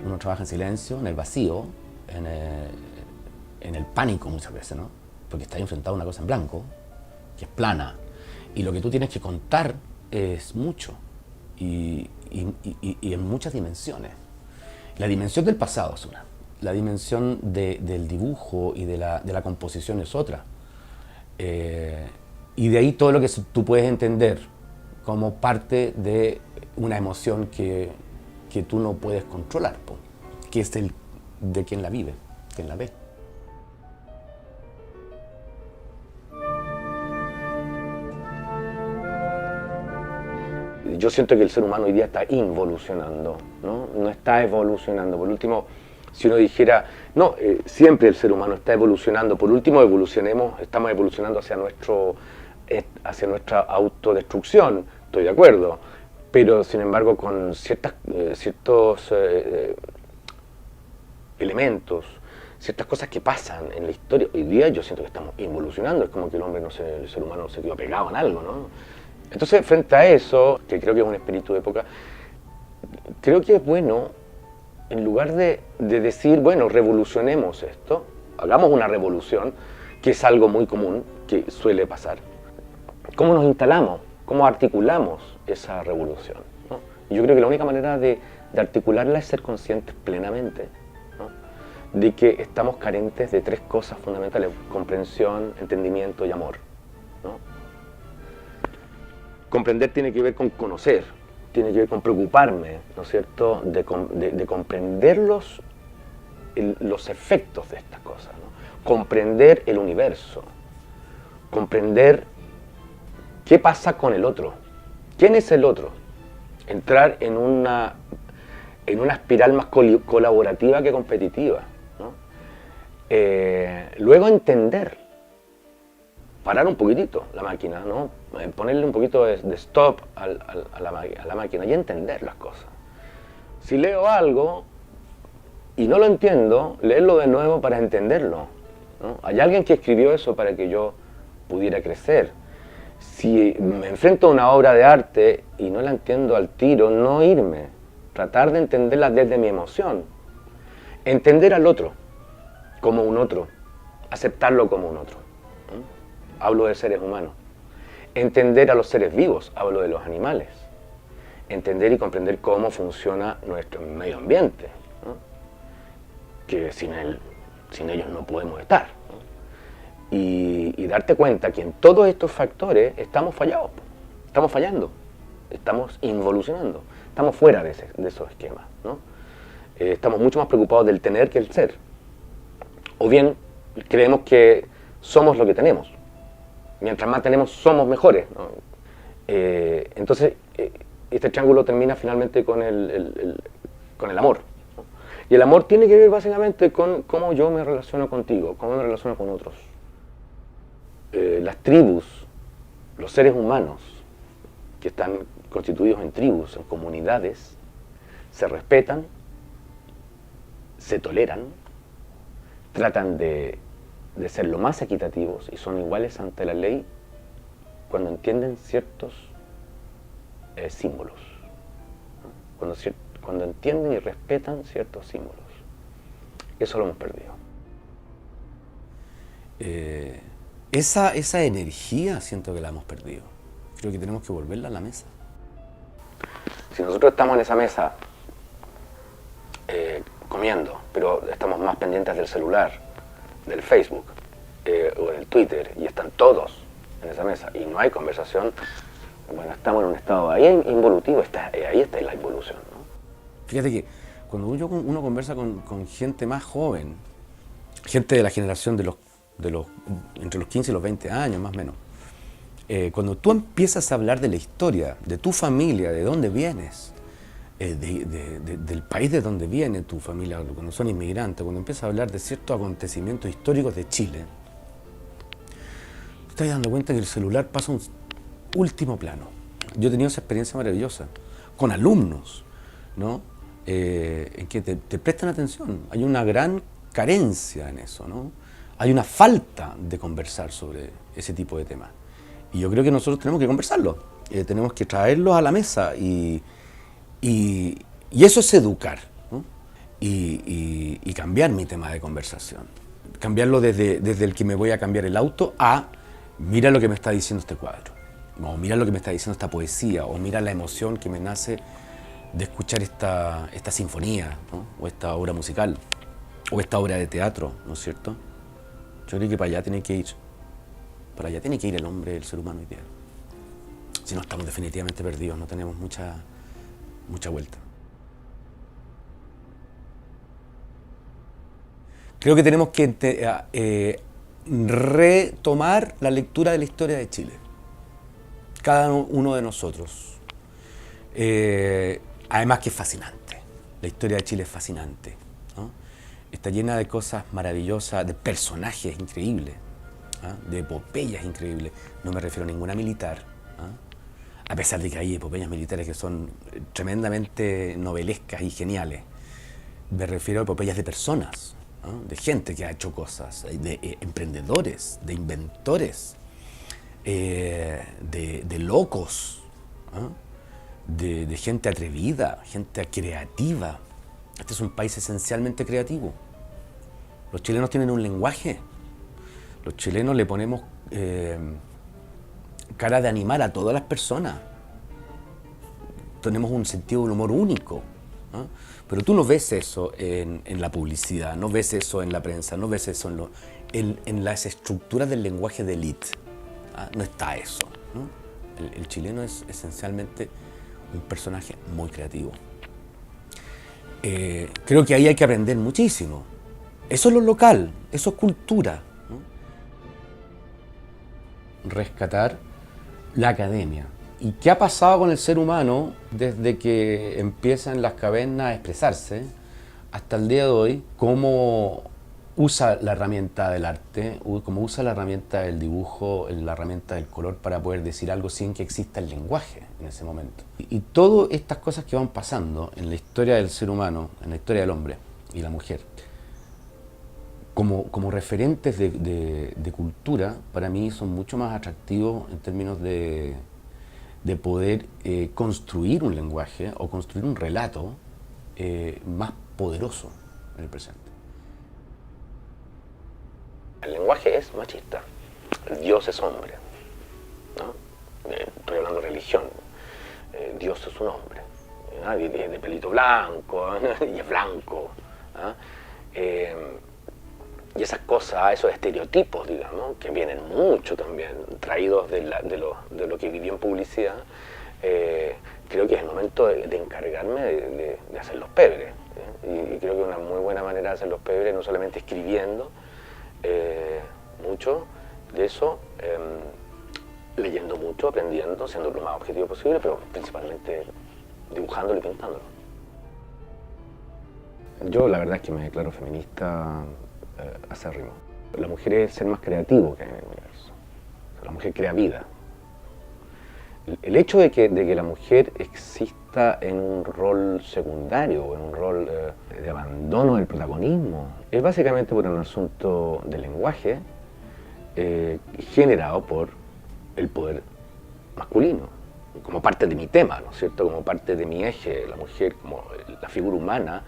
Uno trabaja en silencio, en el vacío, en el pánico muchas veces, ¿no? Porque estás enfrentado a una cosa en blanco, que es plana, y lo que tú tienes que contar es mucho, y en muchas dimensiones. La dimensión del pasado es una, la dimensión del dibujo y de la composición es otra. Y de ahí todo lo que tú puedes entender como parte de una emoción que tú no puedes controlar, po, que es el de quien la vive, quien la ve. Yo siento que el ser humano hoy día está involucionando, ¿no? No está evolucionando. Por último, si uno dijera, no, siempre el ser humano está evolucionando, por último evolucionemos, estamos evolucionando hacia nuestra autodestrucción, estoy de acuerdo, pero sin embargo con ciertos elementos, ciertas cosas que pasan en la historia, hoy día yo siento que estamos involucionando, es como que el ser humano se quedó pegado en algo, ¿no? Entonces, frente a eso, que creo que es un espíritu de época, creo que es bueno, en lugar de decir, bueno, revolucionemos esto, hagamos una revolución, que es algo muy común, que suele pasar, ¿cómo nos instalamos? ¿Cómo articulamos esa revolución? ¿No? Y yo creo que la única manera de articularla es ser conscientes plenamente, ¿no?, de que estamos carentes de tres cosas fundamentales: comprensión, entendimiento y amor, ¿no? Comprender tiene que ver con conocer, tiene que ver con preocuparme, ¿no es cierto?, de comprender los efectos de estas cosas, ¿no? Comprender el universo, comprender qué pasa con el otro, quién es el otro, entrar en una espiral más colaborativa que competitiva, ¿no? Luego entender, parar un poquitito la máquina, ¿no? Ponerle un poquito de stop a la máquina y entender las cosas. Si leo algo y no lo entiendo, leerlo de nuevo para entenderlo, ¿no? Hay alguien que escribió eso para que yo pudiera crecer. Si me enfrento a una obra de arte y no la entiendo al tiro, no irme, tratar de entenderla desde mi emoción. Entender al otro como un otro, aceptarlo como un otro. Hablo de seres humanos. Entender a los seres vivos, hablo de los animales. Entender y comprender cómo funciona nuestro medio ambiente, ¿no?, que sin ellos no podemos estar, ¿no? Y darte cuenta que en todos estos factores estamos fallados, estamos fallando, estamos involucionando, estamos fuera de esos esquemas, ¿no? Estamos mucho más preocupados del tener que el ser. O bien creemos que somos lo que tenemos. Mientras más tenemos, somos mejores, ¿no? Entonces, este triángulo termina finalmente con el amor, ¿no? Y el amor tiene que ver básicamente con cómo yo me relaciono contigo, cómo me relaciono con otros. Las tribus, los seres humanos que están constituidos en tribus, en comunidades, se respetan, se toleran, tratan de ser lo más equitativos y son iguales ante la ley cuando entienden ciertos símbolos, ¿no? Cuando entienden y respetan ciertos símbolos. Eso lo hemos perdido. Esa energía siento que la hemos perdido. Creo que tenemos que volverla a la mesa. Si nosotros estamos en esa mesa comiendo, pero estamos más pendientes del celular, del Facebook o del Twitter, y están todos en esa mesa y no hay conversación, bueno, estamos en un estado ahí involutivo, ahí está la involución, ¿no? Fíjate que cuando uno conversa con gente más joven, gente de la generación entre los 15 y los 20 años, más o menos, cuando tú empiezas a hablar de la historia, de tu familia, de dónde vienes, del país de donde viene tu familia, cuando son inmigrantes, cuando empiezas a hablar de ciertos acontecimientos históricos de Chile, te estás dando cuenta que el celular pasa a un último plano. Yo he tenido esa experiencia maravillosa con alumnos, ¿no?, en que te prestan atención. Hay una gran carencia en eso, ¿no? Hay una falta de conversar sobre ese tipo de temas. Y yo creo que nosotros tenemos que conversarlo, tenemos que traerlos a la mesa y eso es educar, ¿no? y cambiar mi tema de conversación. Cambiarlo desde el que me voy a cambiar el auto a mira lo que me está diciendo este cuadro, o mira lo que me está diciendo esta poesía, o mira la emoción que me nace de escuchar esta sinfonía, ¿no? O esta obra musical, o esta obra de teatro, ¿no es cierto? Yo creo que para allá tiene que ir. Para allá tiene que ir el hombre, el ser humano hoy día. Si no, estamos definitivamente perdidos, no tenemos mucha vuelta. Creo que tenemos que retomar la lectura de la historia de Chile. Cada uno de nosotros. Además que es fascinante. La historia de Chile es fascinante, ¿no? Está llena de cosas maravillosas, de personajes increíbles, ¿ah? De epopeyas increíbles. No me refiero a ninguna militar, ¿ah? A pesar de que hay epopeyas militares que son tremendamente novelescas y geniales. Me refiero a epopeyas de personas, ¿no? De gente que ha hecho cosas, de emprendedores, de inventores, de locos, ¿no? De gente atrevida, gente creativa. Este es un país esencialmente creativo. Los chilenos tienen un lenguaje. Los chilenos le ponemos cara de animar a todas las personas. Tenemos un sentido del humor único, ¿no? Pero tú no ves eso en la publicidad, no ves eso en la prensa, no ves eso en las estructuras del lenguaje de élite. ¿Ah? No está eso, ¿no? El chileno es esencialmente un personaje muy creativo. Creo que ahí hay que aprender muchísimo. Eso es lo local, eso es cultura, ¿no? Rescatar la academia. ¿Y qué ha pasado con el ser humano desde que empiezan las cavernas a expresarse hasta el día de hoy? ¿Cómo usa la herramienta del arte, cómo usa la herramienta del dibujo, la herramienta del color para poder decir algo sin que exista el lenguaje en ese momento? Y todas estas cosas que van pasando en la historia del ser humano, en la historia del hombre y la mujer, como referentes de cultura, para mí son mucho más atractivos en términos de poder construir un lenguaje o construir un relato más poderoso en el presente. El lenguaje es machista. Dios es hombre, ¿no? Estoy hablando de religión. Dios es un hombre, ¿no? De pelito blanco, ¿no? Y es blanco, ¿no? Y esas cosas, esos estereotipos, digamos, que vienen mucho también, traídos de lo que viví en publicidad, creo que es el momento de encargarme de hacer los pebres. Y creo que una muy buena manera de hacer los pebres, no solamente escribiendo mucho de eso, leyendo mucho, aprendiendo, siendo lo más objetivo posible, pero principalmente dibujándolo y pintándolo. Yo la verdad es que me declaro feminista acérrimo. La mujer es el ser más creativo que hay en el universo. La mujer crea vida. El hecho de que la mujer exista en un rol secundario, en un rol de abandono del protagonismo, es básicamente por un asunto de lenguaje generado por el poder masculino, como parte de mi tema, ¿no es cierto? Como parte de mi eje. La mujer, como la figura humana,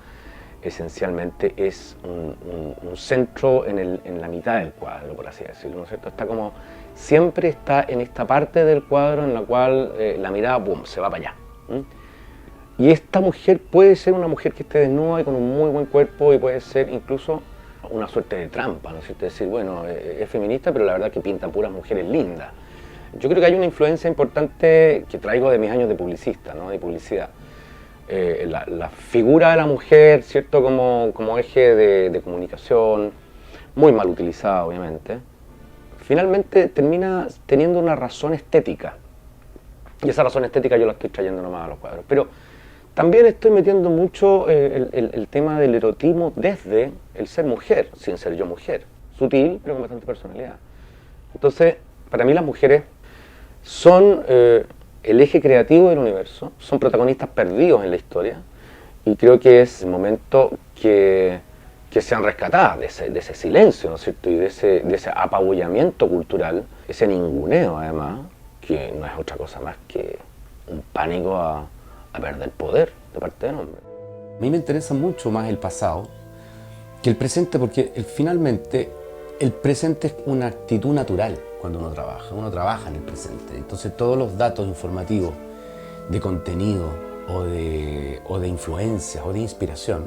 esencialmente es un centro en la mitad del cuadro, por así decirlo, ¿no es cierto? Está como, siempre está en esta parte del cuadro en la cual la mirada, ¡pum!, se va para allá. Y esta mujer puede ser una mujer que esté desnuda y con un muy buen cuerpo, y puede ser incluso una suerte de trampa, ¿no es cierto? Es decir, bueno, es feminista, pero la verdad que pinta puras mujeres lindas. Yo creo que hay una influencia importante que traigo de mis años de publicista, ¿no? De publicidad. La figura de la mujer, ¿cierto? Como eje de comunicación, muy mal utilizada, obviamente, finalmente termina teniendo una razón estética. Y esa razón estética yo la estoy trayendo nomás a los cuadros. Pero también estoy metiendo mucho el tema del erotismo desde el ser mujer, sin ser yo mujer. Sutil, pero con bastante personalidad. Entonces, para mí las mujeres son el eje creativo del universo, son protagonistas perdidos en la historia, y creo que es el momento que sean rescatadas de ese silencio, ¿no es cierto? Y de ese apabullamiento cultural, ese ninguneo además, que no es otra cosa más que un pánico a perder poder de parte del hombre. A mí me interesa mucho más el pasado que el presente, porque finalmente el presente es una actitud natural cuando uno trabaja en el presente. Entonces todos los datos informativos de contenido o de influencias o de inspiración,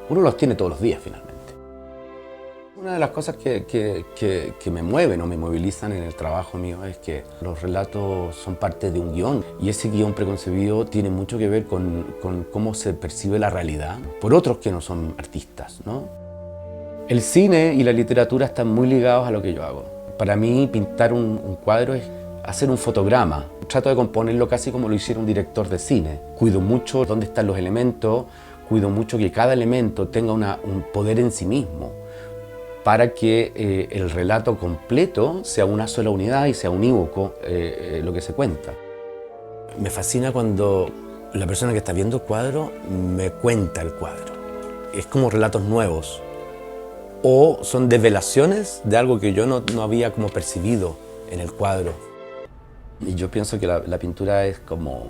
uno los tiene todos los días finalmente. Una de las cosas que me mueven o me movilizan en el trabajo mío es que los relatos son parte de un guión y ese guión preconcebido tiene mucho que ver con cómo se percibe la realidad por otros que no son artistas, ¿no? El cine y la literatura están muy ligados a lo que yo hago. Para mí pintar un cuadro es hacer un fotograma. Trato de componerlo casi como lo hiciera un director de cine. Cuido mucho dónde están los elementos, cuido mucho que cada elemento tenga un poder en sí mismo, para que el relato completo sea una sola unidad y sea unívoco lo que se cuenta. Me fascina cuando la persona que está viendo el cuadro me cuenta el cuadro. Es como relatos nuevos o son desvelaciones de algo que yo no había como percibido en el cuadro. Y yo pienso que la pintura es como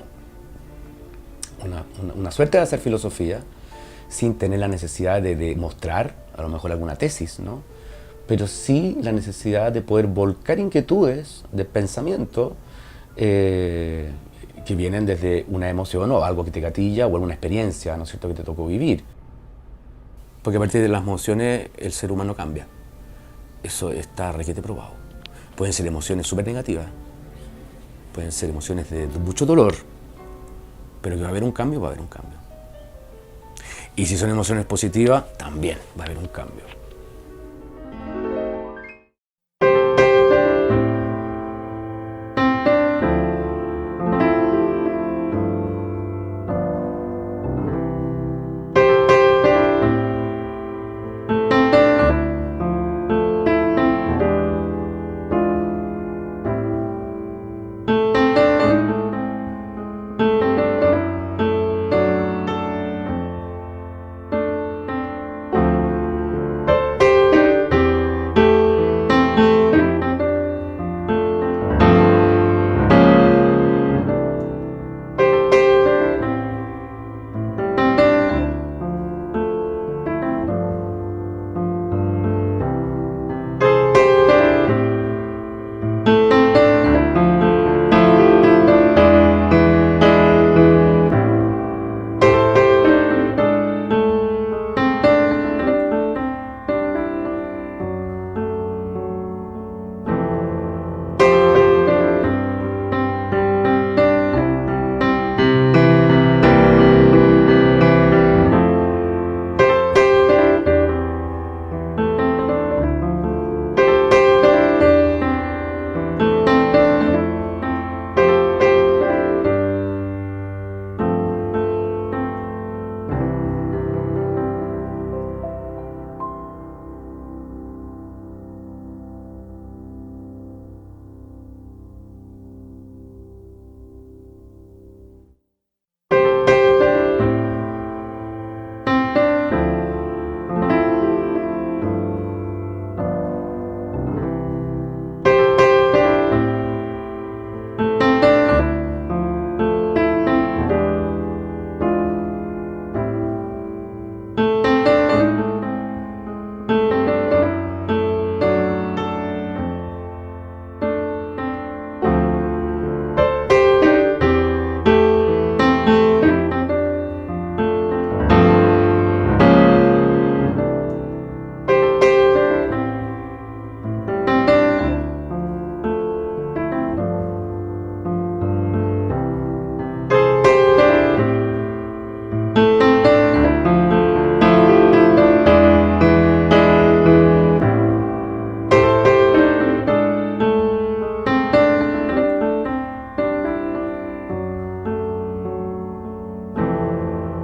una suerte de hacer filosofía sin tener la necesidad de mostrar a lo mejor alguna tesis, ¿no? Pero sí la necesidad de poder volcar inquietudes de pensamiento que vienen desde una emoción o algo que te gatilla o alguna experiencia, ¿no es cierto?, que te tocó vivir. Porque a partir de las emociones el ser humano cambia. Eso está requete probado. Pueden ser emociones súper negativas, pueden ser emociones de mucho dolor, pero que va a haber un cambio, va a haber un cambio. Y si son emociones positivas, también va a haber un cambio.